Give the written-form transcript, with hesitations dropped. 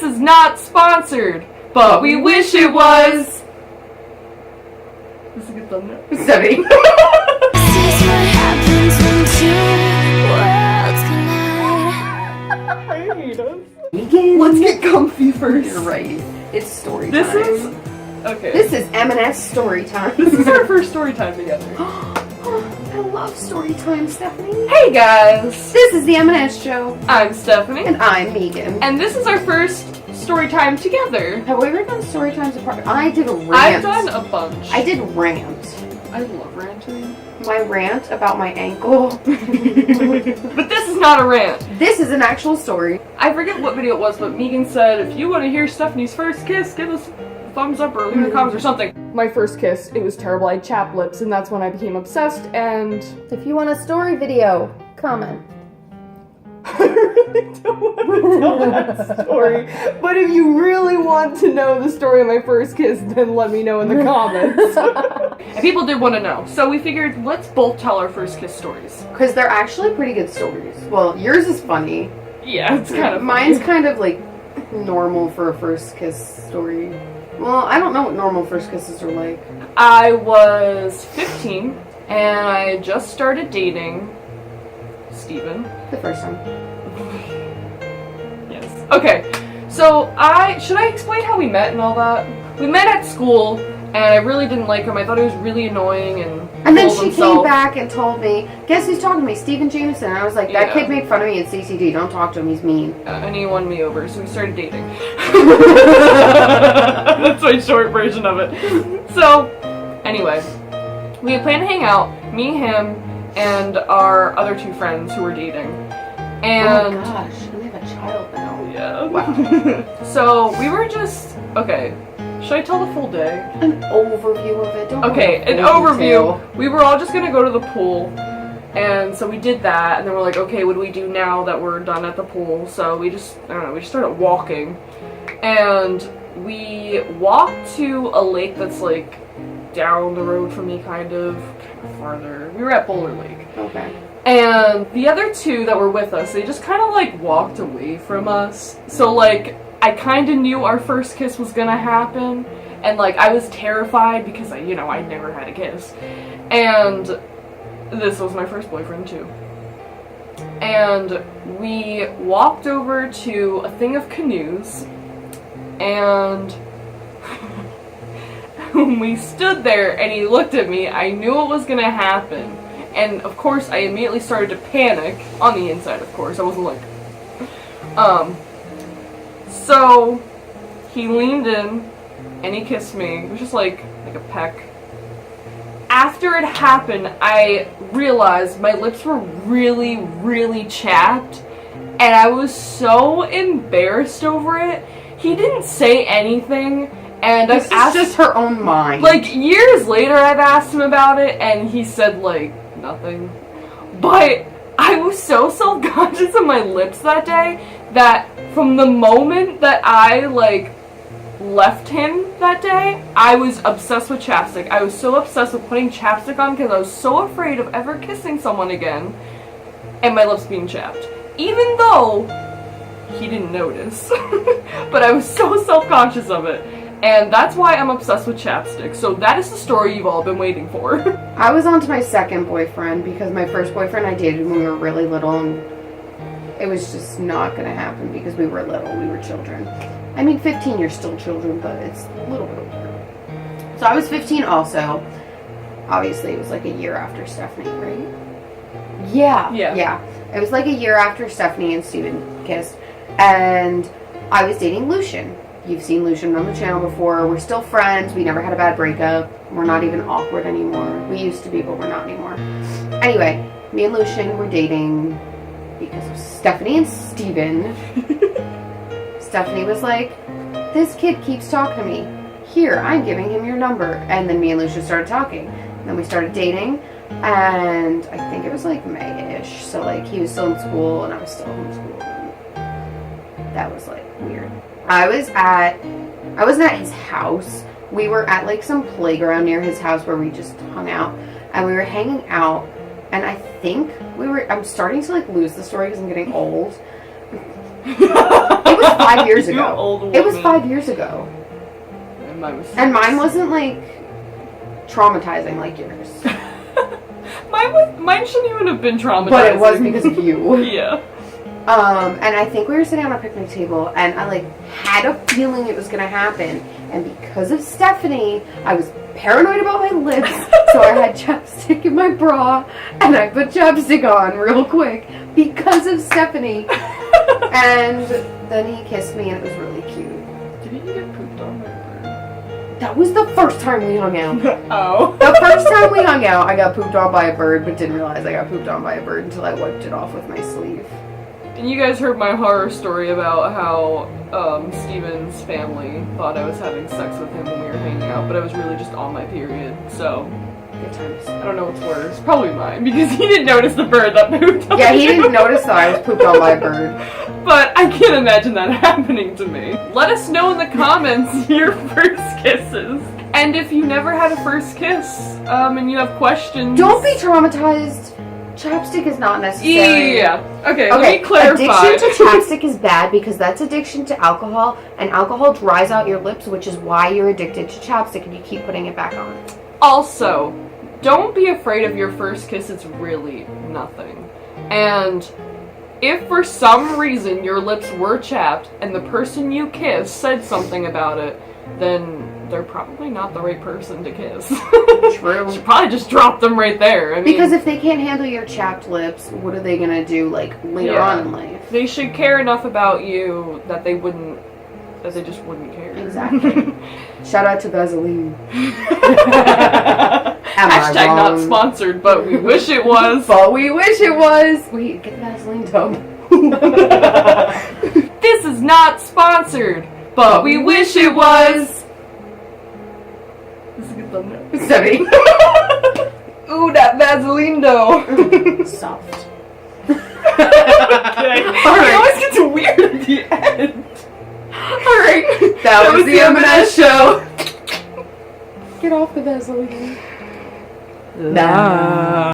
is not sponsored, but we wish it was. This is a good thumbnail. 70. This is what happens when two worlds collide. I hate us. Meeghan. Let's get comfy first. You're right. It's story This time. is okay. This is MnS story time. This is our first story time together. I love story time, Stephanie. Hey guys, This is the MnS show, I'm Stephanie, and I'm Meeghan. and this is our first story time together. Have we ever done story times apart? I did a rant. I've done a bunch. I did rant. I love ranting. My rant about my ankle. But this is not a rant. This is an actual story. I forget what video it was, but Meeghan said, if you want to hear Stephanie's first kiss, give us a thumbs up or leave in the comments or something. My first kiss, it was terrible. I had chapped lips, and that's when I became obsessed, and If you want a story video, comment. I really don't want to tell that story. But if you really want to know the story of my first kiss, then let me know in the comments. And people did want to know, so we figured let's both tell our first kiss stories. Because they're actually pretty good stories. Well, yours is funny. Yeah, it's kind of Mine's funny. kind of like normal for a first kiss story. Well, I don't know what normal first kisses are like. I was 15, and I had just started dating Steven. The first time. Yes. Okay, so should I explain how we met and all that? We met at school, and I really didn't like him. I thought he was really annoying and then full of she himself. came back and told me, guess who's talking to me? Steven Jameson. And I was like, that Yeah. kid made fun of me at CCD. Don't talk to him. He's mean. And he won me over, so we started dating. That's my short version of it. So, anyway, we had planned to hang out, me, him, and our other two friends who were dating. And oh my gosh. And we have a child now. yeah. Wow. So we were just okay. Should I tell the full day? An overview of it. Don't go Okay, into an full overview. detail. We were all just gonna go to the pool, and so we did that. And then we're like, okay, what do we do now that we're done at the pool? So we just, I don't know, we just started walking, and we walked to a lake that's like down the road from me, kind of farther. We were at Boulder Lake. Okay. And the other two that were with us, they just kind of like walked away from us. So like, I kind of knew our first kiss was gonna happen. And like, I was terrified because I'd never had a kiss. And this was my first boyfriend too. And we walked over to a thing of canoes. And when we stood there and he looked at me, I knew it was gonna happen. And of course, I immediately started to panic on the inside. Of course, I wasn't like, So he leaned in and he kissed me. It was just like a peck. After it happened, I realized my lips were really, really chapped, and I was so embarrassed over it. He didn't say anything, and This is just her own mind. like, years later, I've asked him about it, and he said, like, nothing. But I was so self-conscious of my lips that day that from the moment that I, like, left him that day, I was obsessed with chapstick. I was so obsessed with putting chapstick on because I was so afraid of ever kissing someone again and my lips being chapped. Even though he didn't notice. But I was so self-conscious of it. And that's why I'm obsessed with chapstick. So that is the story you've all been waiting for. I was on to my second boyfriend because my first boyfriend I dated when we were really little, and it was just not going to happen because we were little. We were children. I mean, 15, you're still children, but it's a little bit older. So I was 15 also. Obviously, it was like a year after Stephanie, right? Yeah. Yeah. It was like a year after Stephanie and Steven kissed. And I was dating Lucian. You've seen Lucian on the channel before. We're still friends. We never had a bad breakup. We're not even awkward anymore. We used to be, but we're not anymore. Anyway, me and Lucian were dating because of Stephanie and Steven. Stephanie was like, this kid keeps talking to me. Here, I'm giving him your number. And then me and Lucian started talking. And then we started dating. And I think it was like May-ish. So like he was still in school and I was still homeschooled. And that was like weird. I wasn't at his house. We were at like some playground near his house where we just hung out. And we were hanging out. And I think I'm starting to like lose the story because I'm getting old. It was 5 years You ago. old It was woman. 5 years ago. And mine was 6. And mine wasn't like traumatizing like yours. Mine shouldn't even have been traumatizing. But it was because of you. Yeah. And I think we were sitting on a picnic table, and I like had a feeling it was gonna happen. And because of Stephanie, I was paranoid about my lips, so I had chapstick in my bra, and I put chapstick on real quick because of Stephanie. And then he kissed me, and it was really cute. Did you get pooped on by a bird? That was the first time we hung out. Oh. The first time we hung out, I got pooped on by a bird, but didn't realize I got pooped on by a bird until I wiped it off with my sleeve. And you guys heard my horror story about how Steven's family thought I was having sex with him when we were hanging out, but I was really just on my period, so Good times. I don't know what's worse. Probably mine, because he didn't notice the bird that pooped on Yeah, he you. didn't notice that I was pooped on by a bird. But I can't imagine that happening to me. Let us know in the comments your first kisses. And if you never had a first kiss, and you have questions... Don't be traumatized. Chapstick is not necessary. Yeah. Okay, let me clarify. Addiction to chapstick is bad because that's addiction to alcohol, and alcohol dries out your lips, which is why you're addicted to chapstick and you keep putting it back on. Also, don't be afraid of your first kiss. It's really nothing. And if for some reason your lips were chapped and the person you kissed said something about it, then they're probably not the right person to kiss. True. You should probably just drop them right there. I mean, Because if they can't handle your chapped lips, what are they gonna do, like, later on in life? they should care enough about you that they just wouldn't care. Exactly. Shout out to Vaseline. Hashtag not sponsored, but we wish it was. But we wish it was. Wait, get the Vaseline tub. This is not sponsored, but we wish it was. This is a good thumbnail. Sorry. Ooh, that Vaseline dough. Soft. Okay. Alright. It always gets weird at the end. Alright. That was the MnS show. Get off the Vaseline. Nah.